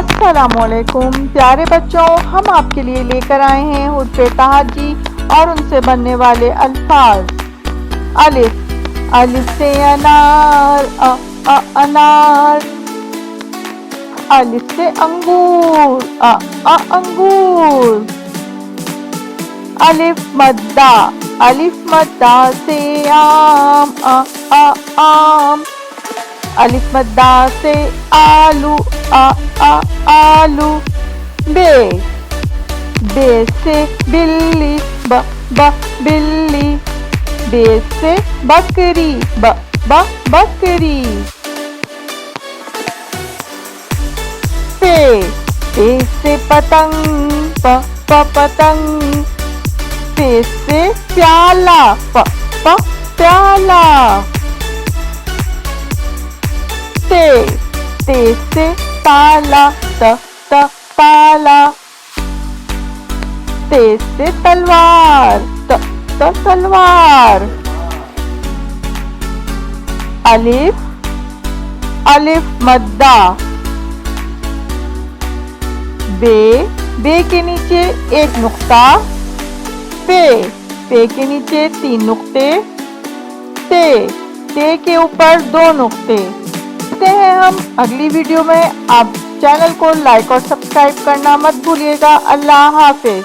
अस्सलामुअलैकुम प्यारे बच्चों, हम आपके लिए लेकर आए हैं हुर्फ तहाजी और उनसे बनने वाले अल्फाज। अलिफ, अलिफ से अनार, अनार। अलिफ से अंगूर, अंगूर। अलिफ मद्दा, अलिफ मद्दा से आम, आम। अलिफ मद्दा से आलू, आलू। बे, बे से बिल्ली, बिल्ली। बे से बकरी, बकरी। पे, पे से पतंग, पतंग। पे से प्याला, प्याला। ते से ताला, ताला। ते से तलवार, तलवार। अलिफ, अलिफ मद्दा। बे, बे के नीचे एक नुक्ता। पे, पे के नीचे 3 नुक्ते। ते के ऊपर 2 नुक्ते। मिलते हैं हम अगली वीडियो में। आप चैनल को लाइक और सब्सक्राइब करना मत भूलिएगा। अल्लाह हाफिज।